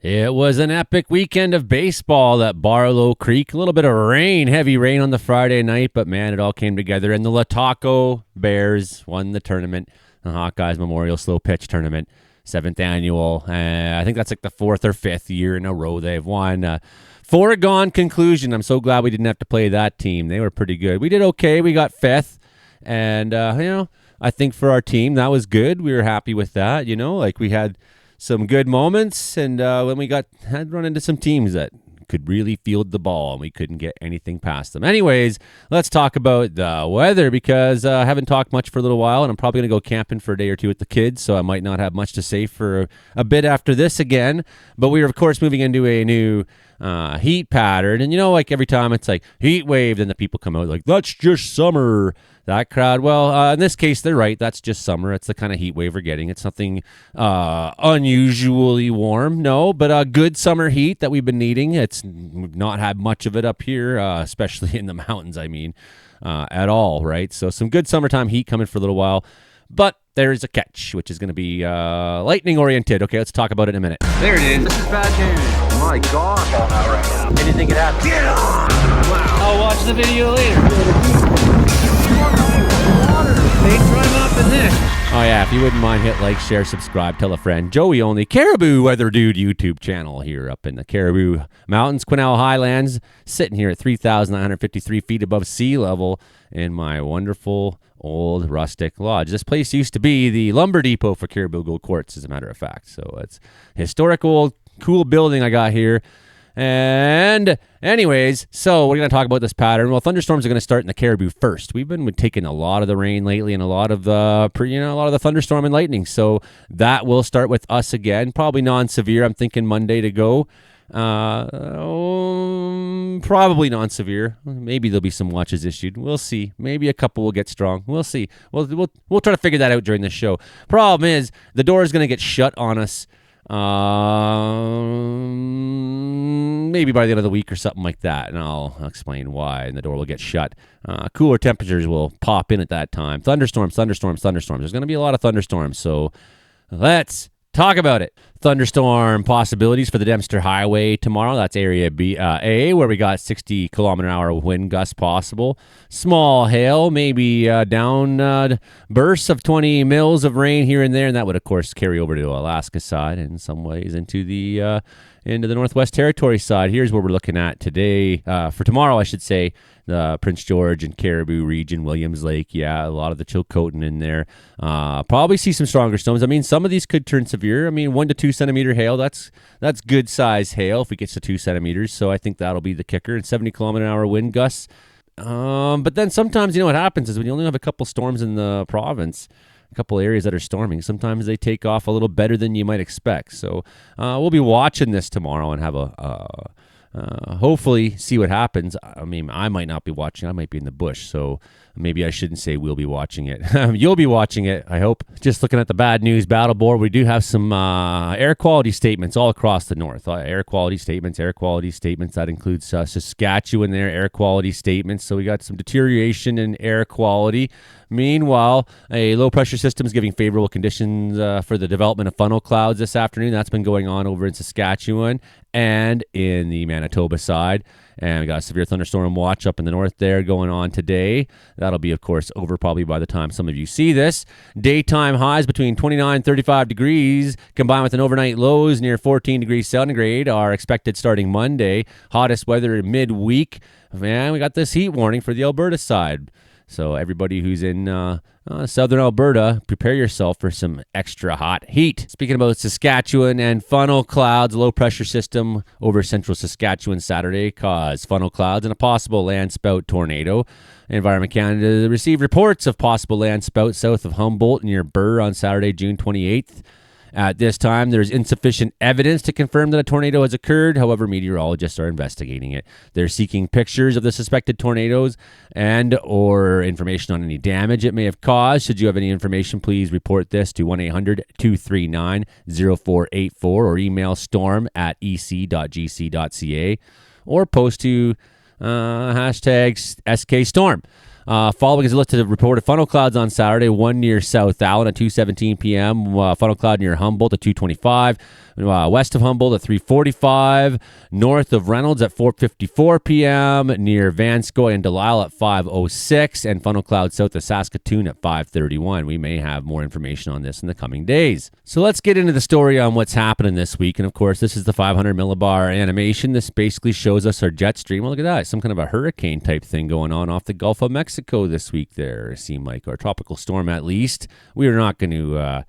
It was an epic weekend of baseball at Barlow Creek. A little bit of rain, heavy rain on the Friday night, but man, it all came together. And the Lataco Bears won the tournament, the Hawkeyes Memorial Slow Pitch Tournament, 7th annual. I think that's like the 4th or 5th year in a row they've won. Foregone conclusion. I'm so glad we didn't have to play that team. They were pretty good. We did okay. We got 5th. And, I think for our team, that was good. We were happy with that. We had some good moments, and when we had run into some teams that could really field the ball, and we couldn't get anything past them. Anyways, let's talk about the weather, because I haven't talked much for a little while, and I'm probably going to go camping for a day or two with the kids, so I might not have much to say for a bit after this again. But we are, of course, moving into a new heat pattern, and every time it's like heat wave, then the people come out like, that's just summer. That crowd, in this case, they're right. That's just summer. It's the kind of heat wave we're getting. It's nothing unusually warm, no, but a good summer heat that we've been needing. We've not had much of it up here, especially in the mountains, at all, right? So some good summertime heat coming for a little while, but there's a catch, which is going to be lightning-oriented. Okay, let's talk about it in a minute. There it is. This is bad news. My God. Anything could happen. Get on! Wow. I'll watch the video later. They climb up in this. Oh yeah, if you wouldn't mind, hit like, share, subscribe, tell a friend. Joey Only, Caribou Weather Dude YouTube channel here up in the Caribou Mountains, Quesnel Highlands, sitting here at 3,953 feet above sea level in my wonderful old rustic lodge. This place used to be the lumber depot for Caribou Gold Quartz, as a matter of fact. So it's a historic old cool building I got here. And anyways, so we're going to talk about this pattern. Well, thunderstorms are going to start in the Caribou first. We've been taking a lot of the rain lately and a lot of the thunderstorm and lightning. So that will start with us again. Probably non-severe. I'm thinking Monday to go. Probably non-severe. Maybe there'll be some watches issued. We'll see. Maybe a couple will get strong. We'll see. We'll try to figure that out during the show. Problem is, the door is going to get shut on us. Maybe by the end of the week or something like that, and I'll explain why, and the door will get shut. Cooler temperatures will pop in at that time. Thunderstorms. There's going to be a lot of thunderstorms, so let's talk about it. Thunderstorm possibilities for the Dempster Highway tomorrow. That's area A, where we got 60 km/h wind gusts possible. Small hail, maybe down bursts of 20 mils of rain here and there, and that would, of course, carry over to Alaska side and in some ways into the Northwest Territory side. Here's what we're looking at today, for tomorrow, I should say. The Prince George and Caribou region, Williams Lake, a lot of the Chilcotin in there. Probably see some stronger storms. Some of these could turn severe. 1 to 2 centimeter hail, that's good size hail if it gets to 2 centimeters. So I think that'll be the kicker. And 70 km/h wind gusts. But then sometimes, what happens is when you only have a couple storms in the province, a couple areas that are storming, sometimes they take off a little better than you might expect. So we'll be watching this tomorrow and have hopefully see what happens. I might not be watching. I might be in the bush, so maybe I shouldn't say we'll be watching it. You'll be watching it, I hope. Just looking at the bad news battle board, we do have some air quality statements all across the north. Air quality statements. That includes Saskatchewan there, air quality statements. So we got some deterioration in air quality. Meanwhile, a low-pressure system is giving favorable conditions for the development of funnel clouds this afternoon. That's been going on over in Saskatchewan and in the Manitoba side. And we got a severe thunderstorm watch up in the north there going on today. That'll be, of course, over probably by the time some of you see this. Daytime highs between 29 and 35 degrees, combined with an overnight lows near 14 degrees centigrade, are expected starting Monday. Hottest weather midweek. Man, we got this heat warning for the Alberta side. So everybody who's in southern Alberta, prepare yourself for some extra hot heat. Speaking about Saskatchewan and funnel clouds, low pressure system over central Saskatchewan Saturday caused funnel clouds and a possible land spout tornado. Environment Canada received reports of possible land spout south of Humboldt near Burr on Saturday, June 28th. At this time, there's insufficient evidence to confirm that a tornado has occurred. However, meteorologists are investigating it. They're seeking pictures of the suspected tornadoes and or information on any damage it may have caused. Should you have any information, please report this to 1-800-239-0484 or email storm@ec.gc.ca or post to hashtag SKStorm. Following is a list of reported funnel clouds on Saturday, one near South Allen at 2:17 p.m., funnel cloud near Humboldt at 2:25, west of Humboldt at 3:45, north of Reynolds at 4:54 p.m., near Vanscoy and Delisle at 5:06, and funnel cloud south of Saskatoon at 5:31. We may have more information on this in the coming days. So let's get into the story on what's happening this week. And of course, this is the 500 millibar animation. This basically shows us our jet stream. Well, look at that. Some kind of a hurricane type thing going on off the Gulf of Mexico this week there, it seemed like, or a tropical storm at least. We are not going to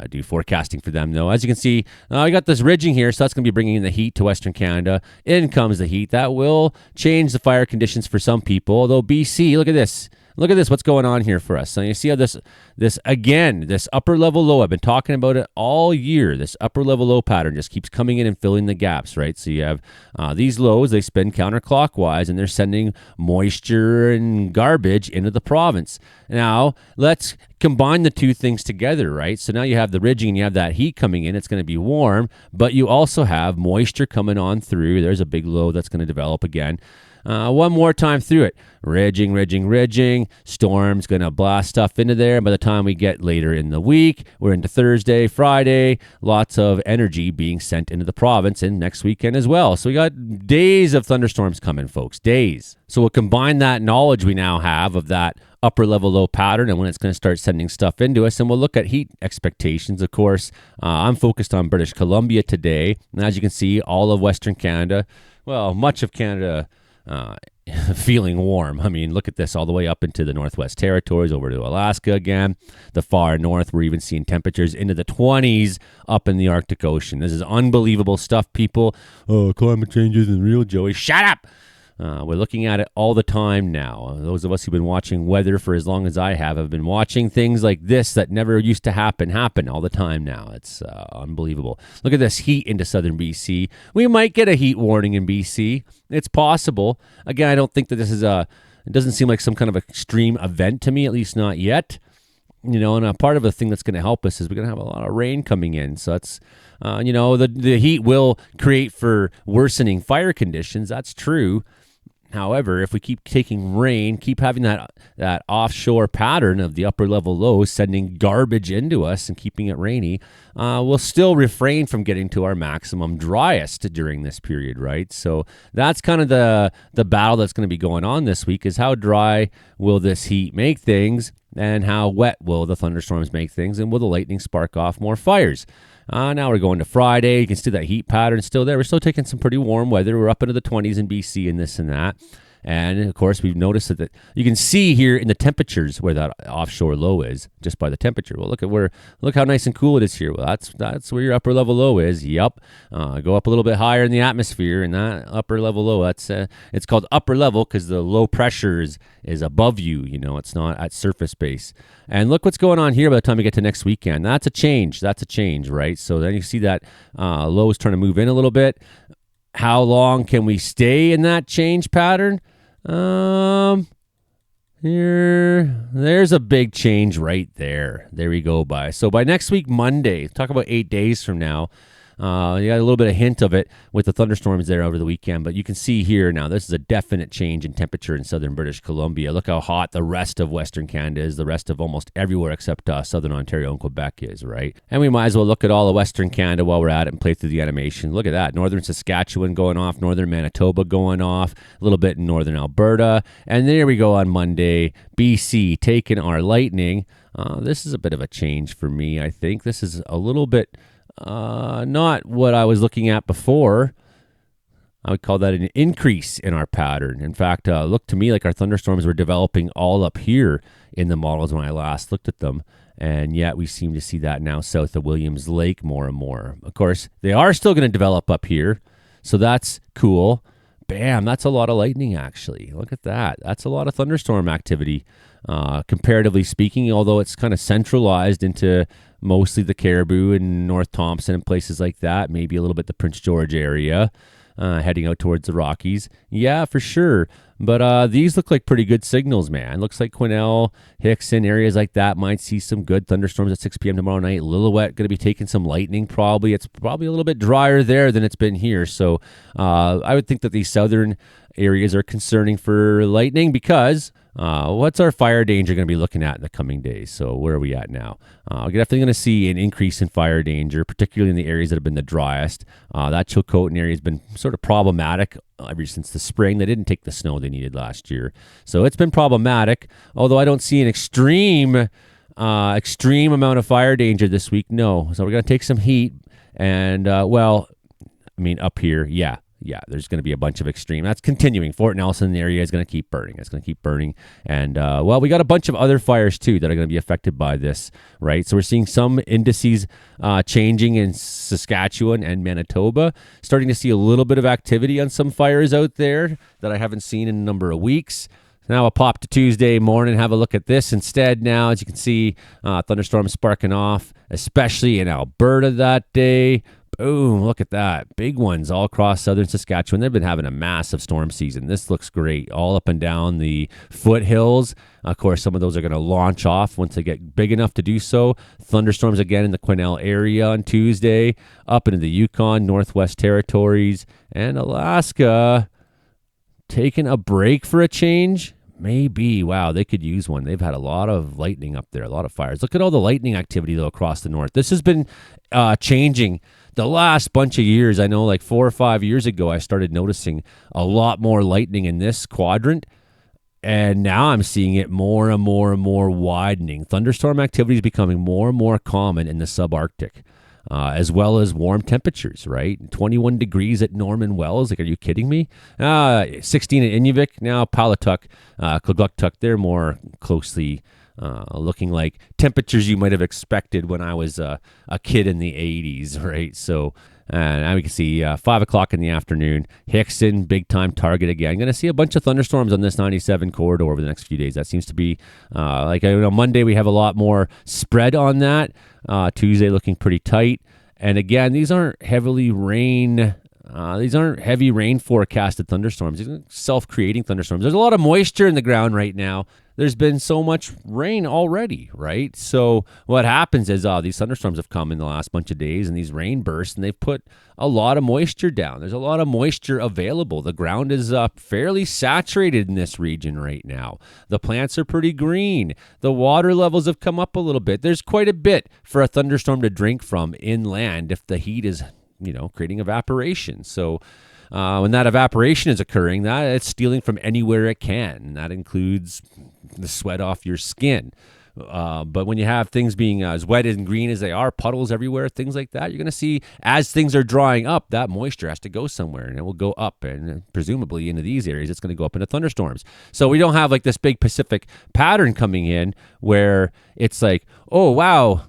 do forecasting for them, though. As you can see, I got this ridging here, so that's going to be bringing in the heat to Western Canada. In comes the heat. That will change the fire conditions for some people, although BC, look at this. Look at this, what's going on here for us. So you see how this upper level low, I've been talking about it all year, this upper level low pattern just keeps coming in and filling the gaps, right? So you have these lows, they spin counterclockwise, and they're sending moisture and garbage into the province. Now, let's combine the two things together, right? So now you have the ridging and you have that heat coming in. It's going to be warm, but you also have moisture coming on through. There's a big low that's going to develop again. One more time through it. Ridging. Storm's going to blast stuff into there. By the time we get later in the week, we're into Thursday, Friday, lots of energy being sent into the province and next weekend as well. So we got days of thunderstorms coming, folks, days. So we'll combine that knowledge we now have of that upper level low pattern and when it's going to start sending stuff into us, and we'll look at heat expectations. Of course, I'm focused on British Columbia today. And as you can see, all of Western Canada, well, much of Canada, feeling warm. I mean, look at this, all the way up into the Northwest Territories, over to Alaska again, the far north. We're even seeing temperatures into the 20s up in the Arctic Ocean. This is unbelievable stuff, people. Oh, climate change isn't real, Joey. Shut up! We're looking at it all the time now. Those of us who've been watching weather for as long as I have been watching things like this that never used to happen all the time now. It's unbelievable. Look at this heat into southern BC. We might get a heat warning in BC. It's possible. Again, I don't think that this is it doesn't seem like some kind of extreme event to me, at least not yet. You know, and a part of the thing that's going to help us is we're going to have a lot of rain coming in. So that's, the heat will create for worsening fire conditions. That's true. However, if we keep taking rain, keep having that offshore pattern of the upper level lows sending garbage into us and keeping it rainy, we'll still refrain from getting to our maximum driest during this period, right? So that's kind of the battle that's going to be going on this week, is how dry will this heat make things and how wet will the thunderstorms make things, and will the lightning spark off more fires? Now we're going to Friday. You can see that heat pattern still there. We're still taking some pretty warm weather. We're up into the 20s in BC and this and that. And, of course, we've noticed that you can see here in the temperatures where that offshore low is, just by the temperature. Well, look how nice and cool it is here. Well, that's where your upper level low is. Yep. Go up a little bit higher in the atmosphere, and that upper level low, it's called upper level because the low pressure is above you. You know, it's not at surface base. And look what's going on here by the time we get to next weekend. That's a change, right? So then you see that low is trying to move in a little bit. How long can we stay in that change pattern? There's a big change right there. There we go. So by next week, Monday, talk about 8 days from now, you got a little bit of hint of it with the thunderstorms there over the weekend, but you can see here now, this is a definite change in temperature in southern British Columbia. Look how hot the rest of Western Canada is, the rest of almost everywhere except southern Ontario and Quebec is, right? And we might as well look at all of Western Canada while we're at it and play through the animation. Look at that. Northern Saskatchewan going off, northern Manitoba going off, a little bit in northern Alberta. And there we go on Monday, BC taking our lightning. This is a bit of a change for me, I think. This is a little bit not what I was looking at before. I would call that an increase in our pattern. In fact, looked to me like our thunderstorms were developing all up here in the models when I last looked at them. And yet we seem to see that now south of Williams Lake more and more. Of course, they are still going to develop up here. So that's cool. Bam, that's a lot of lightning, actually. Look at that. That's a lot of thunderstorm activity, comparatively speaking, although it's kind of centralized into mostly the Caribou and North Thompson and places like that, maybe a little bit the Prince George area, heading out towards the Rockies. Yeah, for sure. But these look like pretty good signals, man. Looks like Quesnel, Hickson, areas like that might see some good thunderstorms at 6 p.m. tomorrow night. Lillooet going to be taking some lightning probably. It's probably a little bit drier there than it's been here. So I would think that these southern areas are concerning for lightning because What's our fire danger going to be looking at in the coming days? So where are we at now? We're definitely going to see an increase in fire danger, particularly in the areas that have been the driest. That Chilcotin area has been sort of problematic ever since the spring. They didn't take the snow they needed last year. So it's been problematic, although I don't see an extreme amount of fire danger this week. No. So we're going to take some heat. And, up here, yeah, there's going to be a bunch of extreme. That's continuing. Fort Nelson area is going to keep burning. It's going to keep burning. And, we got a bunch of other fires, too, that are going to be affected by this, right? So we're seeing some indices changing in Saskatchewan and Manitoba, starting to see a little bit of activity on some fires out there that I haven't seen in a number of weeks. Now I'll pop to Tuesday morning, have a look at this instead now. As you can see, thunderstorms sparking off, especially in Alberta that day. Boom, look at that. Big ones all across southern Saskatchewan. They've been having a massive storm season. This looks great. All up and down the foothills. Of course, some of those are going to launch off once they get big enough to do so. Thunderstorms again in the Quesnel area on Tuesday, up into the Yukon, Northwest Territories, and Alaska. Taking a break for a change? Maybe. Wow, they could use one. They've had a lot of lightning up there, a lot of fires. Look at all the lightning activity, though, across the north. This has been changing the last bunch of years. I know like 4 or 5 years ago, I started noticing a lot more lightning in this quadrant. And now I'm seeing it more and more and more widening. Thunderstorm activity is becoming more and more common in the subarctic. As well as warm temperatures, right? 21 degrees at Norman Wells. Like, are you kidding me? 16 at Inuvik. Now Palatuk, Kluguktuk, they're more closely looking like temperatures you might have expected when I was a kid in the 80s, right? So now we can see 5 o'clock in the afternoon. Hickson, big time target again. Going to see a bunch of thunderstorms on this 97 corridor over the next few days. That seems to be Monday we have a lot more spread on that. Tuesday looking pretty tight. And again, these aren't heavy rain forecasted thunderstorms. These are self-creating thunderstorms. There's a lot of moisture in the ground right now. There's been so much rain already, right? So what happens is these thunderstorms have come in the last bunch of days and these rain bursts, and they've put a lot of moisture down. There's a lot of moisture available. The ground is fairly saturated in this region right now. The plants are pretty green. The water levels have come up a little bit. There's quite a bit for a thunderstorm to drink from inland if the heat is, creating evaporation. So when that evaporation is occurring, that it's stealing from anywhere it can. And that includes the sweat off your skin. But when you have things being as wet and green as they are, puddles everywhere, things like that, you're going to see as things are drying up, that moisture has to go somewhere, and it will go up, and presumably into these areas, it's going to go up into thunderstorms. So we don't have like this big Pacific pattern coming in where it's like, oh, wow,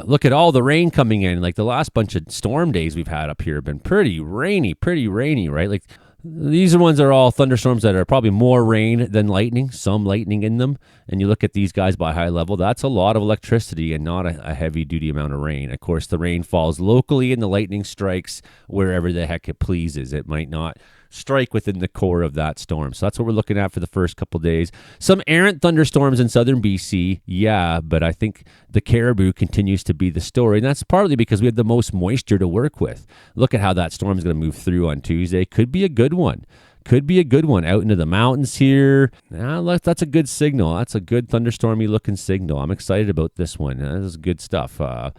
look at all the rain coming in. Like the last bunch of storm days we've had up here have been pretty rainy, right? Like these ones are all thunderstorms that are probably more rain than lightning, some lightning in them. And you look at these guys by high level, that's a lot of electricity and not a heavy-duty amount of rain. Of course, the rain falls locally and the lightning strikes wherever the heck it pleases. It might not strike within the core of that storm. So that's what we're looking at for the first couple days. Some errant thunderstorms in southern BC, yeah, but I think the Caribou continues to be the story. And that's partly because we have the most moisture to work with. Look at how that storm is going to move through on Tuesday. Could be a good one. Out into the mountains here. That's a good signal. That's a good thunderstormy looking signal. I'm excited about this one. This is good stuff. I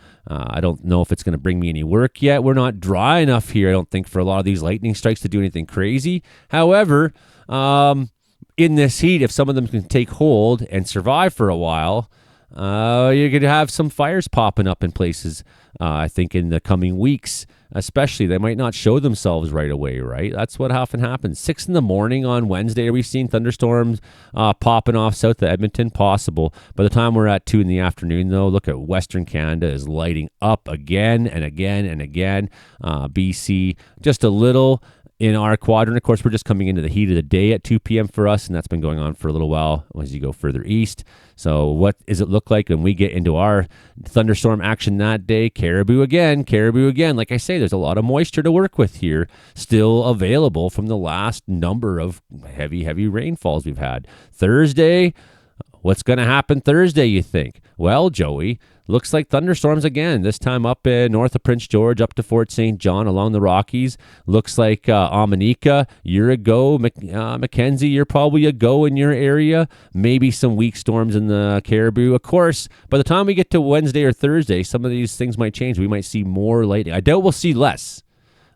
don't know if it's going to bring me any work yet. We're not dry enough here, I don't think, for a lot of these lightning strikes to do anything crazy. However, in this heat, if some of them can take hold and survive for a while, you're going to have some fires popping up in places, I think, in the coming weeks. Especially, they might not show themselves right away, right? That's what often happens. 6 in the morning on Wednesday, are we seeing thunderstorms popping off south of Edmonton? Possible. By the time we're at 2 in the afternoon, though, look at Western Canada is lighting up again and again and again. BC, just a little in our quadrant. Of course, we're just coming into the heat of the day at 2 p.m. for us, and that's been going on for a little while as you go further east. So what does it look like when we get into our thunderstorm action that day? Caribou again. Like I say, there's a lot of moisture to work with here, still available from the last number of heavy rainfalls we've had. Thursday, What's going to happen Thursday, you think? Well, Joey, looks like thunderstorms again, this time up north of Prince George, up to Fort St. John along the Rockies. Looks like Amanika, you're a go. Mackenzie, you're probably a go in your area. Maybe some weak storms in the Caribou. Of course, by the time we get to Wednesday or Thursday, some of these things might change. We might see more lightning. I doubt we'll see less.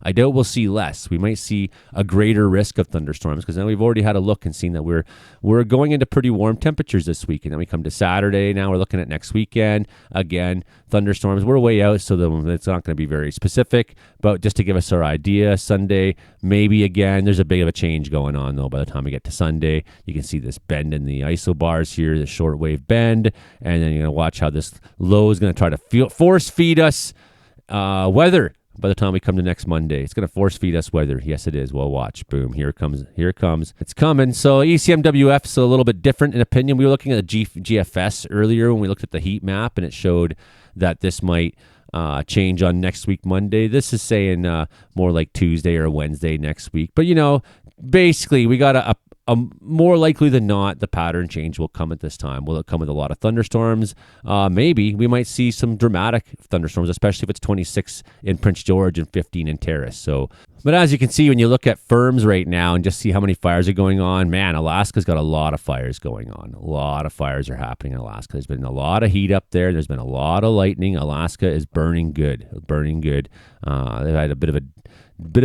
We might see a greater risk of thunderstorms because now we've already had a look and seen that we're going into pretty warm temperatures this week. And then we come to Saturday. Now we're looking at next weekend. Again, thunderstorms. We're way out, so it's not going to be very specific. But just to give us our idea, Sunday, maybe again, there's a bit of a change going on, though, by the time we get to Sunday. You can see this bend in the isobars here, the shortwave bend. And then you're going to watch how this low is going to try to force feed us weather. By the time we come to next Monday, it's going to force feed us weather. Yes, it is. Well, watch. Boom. Here it comes. It's coming. So ECMWF is a little bit different in opinion. We were looking at the GFS earlier when we looked at the heat map, and it showed that this might change on next week, Monday. This is saying more like Tuesday or Wednesday next week. But, basically, we got a more likely than not, the pattern change will come at this time. Will it come with a lot of thunderstorms? Maybe. We might see some dramatic thunderstorms, especially if it's 26 in Prince George and 15 in Terrace. But as you can see, when you look at firms right now and just see how many fires are going on, man, Alaska's got a lot of fires going on. A lot of fires are happening in Alaska. There's been a lot of heat up there. There's been a lot of lightning. Alaska is burning good. They've had a bit of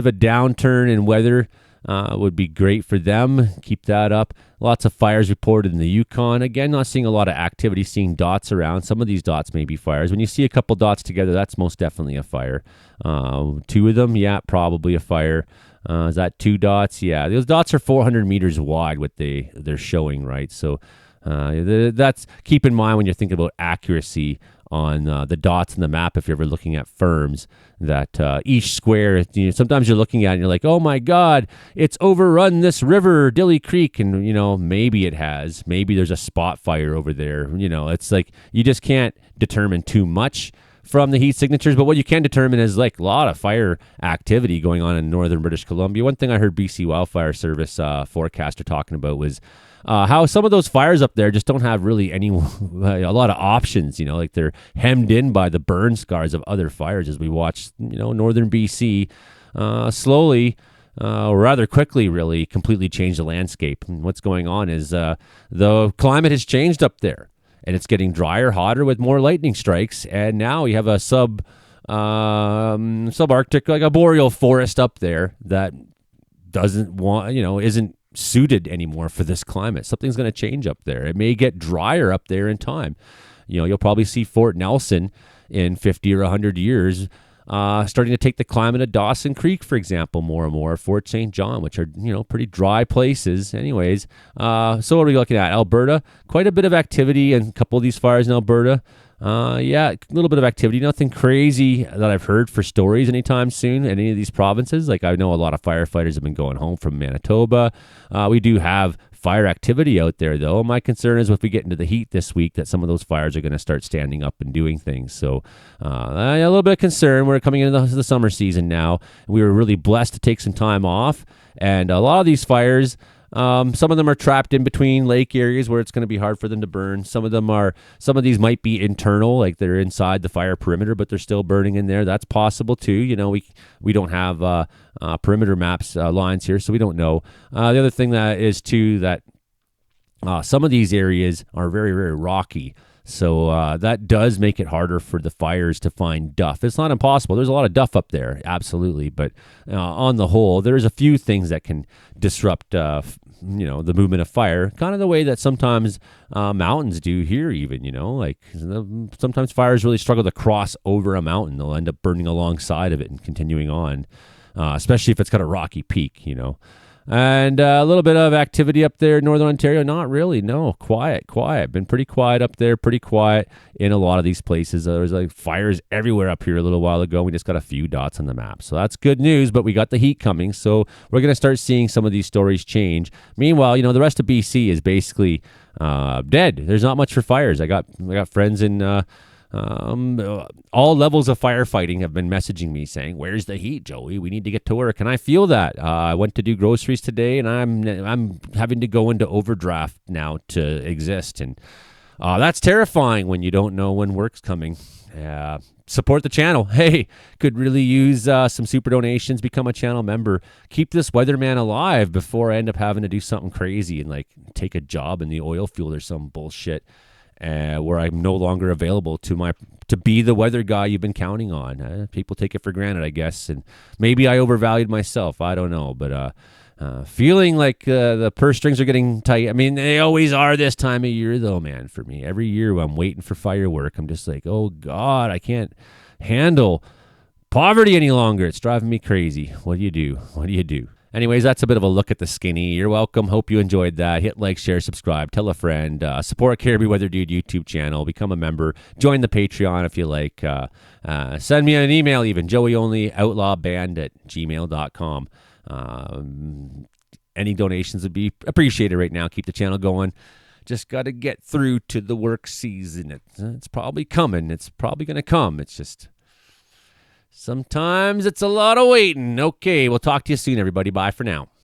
a downturn in weather. Would be great for them. Keep that up. Lots of fires reported in the Yukon. Again, not seeing a lot of activity, seeing dots around. Some of these dots may be fires. When you see a couple dots together, that's most definitely a fire. Two of them, yeah, probably a fire. Is that 2 dots? Yeah, those dots are 400 meters wide, what they're showing, right? So that's keep in mind when you're thinking about accuracy on the dots in the map. If you're ever looking at firms, that each square, sometimes you're looking at it and you're like, oh my God, it's overrun this river, Dilly Creek. And, maybe it has. Maybe there's a spot fire over there. It's like you just can't determine too much from the heat signatures. But what you can determine is like a lot of fire activity going on in northern British Columbia. One thing I heard BC Wildfire Service forecaster talking about was how some of those fires up there just don't have really a lot of options, like they're hemmed in by the burn scars of other fires as we watch, northern BC slowly, or rather quickly, really completely change the landscape. And what's going on is the climate has changed up there, and it's getting drier, hotter with more lightning strikes. And now we have a subarctic, like a boreal forest up there that isn't suited anymore for this climate. Something's going to change up there. It may get drier up there in time. You'll probably see Fort Nelson in 50 or 100 years starting to take the climate of Dawson Creek, for example, more and more. Fort St. John, which are, pretty dry places anyways. So what are we looking at? Alberta, quite a bit of activity and a couple of these fires in Alberta. Yeah, a little bit of activity. Nothing crazy that I've heard for stories anytime soon in any of these provinces. Like I know a lot of firefighters have been going home from Manitoba. We do have fire activity out there, though. My concern is if we get into the heat this week that some of those fires are going to start standing up and doing things. So a little bit of concern. We're coming into the summer season now. We were really blessed to take some time off. And a lot of these fires, some of them are trapped in between lake areas where it's going to be hard for them to burn. Some of these might be internal, like they're inside the fire perimeter, but they're still burning in there. That's possible too. We don't have perimeter maps lines here, so we don't know. The other thing that is too that some of these areas are very, very rocky. So that does make it harder for the fires to find duff. It's not impossible. There's a lot of duff up there, absolutely. But on the whole, there's a few things that can disrupt, the movement of fire, kind of the way that sometimes mountains do here even, like sometimes fires really struggle to cross over a mountain. They'll end up burning alongside of it and continuing on, especially if it's got a rocky peak, And a little bit of activity up there in Northern Ontario. Not really. No, quiet. Been pretty quiet up there, pretty quiet in a lot of these places. There's like fires everywhere up here a little while ago. We just got a few dots on the map. So that's good news, but we got the heat coming. So we're going to start seeing some of these stories change. Meanwhile, the rest of BC is basically dead. There's not much for fires. I got friends in all levels of firefighting have been messaging me saying, "Where's the heat, Joey? We need to get to work." And I feel that. I went to do groceries today, and I'm having to go into overdraft now to exist, and that's terrifying when you don't know when work's coming. Support the channel. Hey, could really use some super donations. Become a channel member. Keep this weatherman alive before I end up having to do something crazy and like take a job in the oil field or some bullshit where I'm no longer available to be the weather guy you've been counting on. People take it for granted, I guess, and maybe I overvalued myself. I don't know, but feeling like the purse strings are getting tight. I mean, they always are this time of year, though, man. For me, every year I'm waiting for firework, I'm just like, oh God, I can't handle poverty any longer. It's driving me crazy. What do you do? What do you do? Anyways, that's a bit of a look at the skinny. You're welcome. Hope you enjoyed that. Hit like, share, subscribe, tell a friend. Support Caribbean Weather Dude YouTube channel. Become a member. Join the Patreon if you like. Send me an email even. joeyonlyoutlaw@gmail.com. Any donations would be appreciated right now. Keep the channel going. Just got to get through to the work season. It's probably coming. It's probably going to come. It's just sometimes it's a lot of waiting. Okay, we'll talk to you soon, everybody. Bye for now.